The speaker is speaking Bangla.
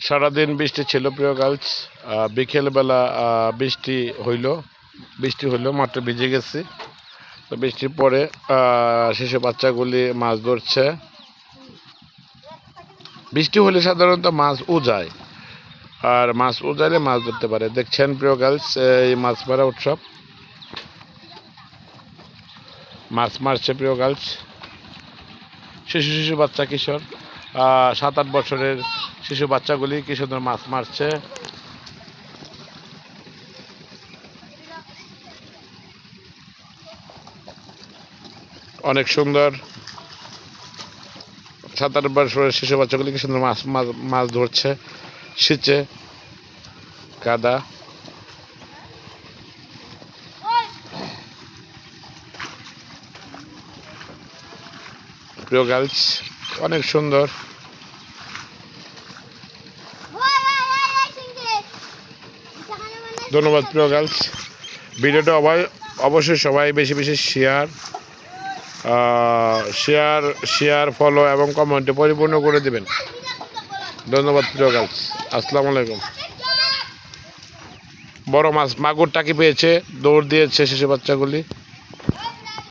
সারাদিন বৃষ্টি ছিল প্রিয় গার্লস। বিকেলবেলা বৃষ্টি হইলো মাত্র ভিজে গেছি। তো বৃষ্টির পরে শিশু বাচ্চাগুলি মাছ ধরছে। বৃষ্টি হলে সাধারণত মাছ উজায়, আর মাছ উজাইলে মাছ ধরতে পারে। দেখছেন প্রিয় গার্লস, এই মাছ মারা উৎসব, মাছ মারছে প্রিয় গার্লস। শিশু বাচ্চা কিশোর 7-8 বছরের শিশু বাচ্চাগুলি কি সুন্দর মাছ মারছে। অনেক সুন্দর 7-8 বছরের শিশু বাচ্চাগুলি কি সুন্দর মাছ ধরছে সিঁচে কাদা। প্রিয় গার্লস, অনেক সুন্দর। ধন্যবাদ প্রিয় গার্লস। ভিডিওটা অবশ্যই সবাই বেশি বেশি শেয়ার ফলো এবং কমেন্টে পরিপূর্ণ করে দেবেন। ধন্যবাদ প্রিয় গার্লস। আসসালামু আলাইকুম। বড় মাছ মাগুর টাকি পেয়েছে, দৌড় দিয়েছে শিশু বাচ্চাগুলি।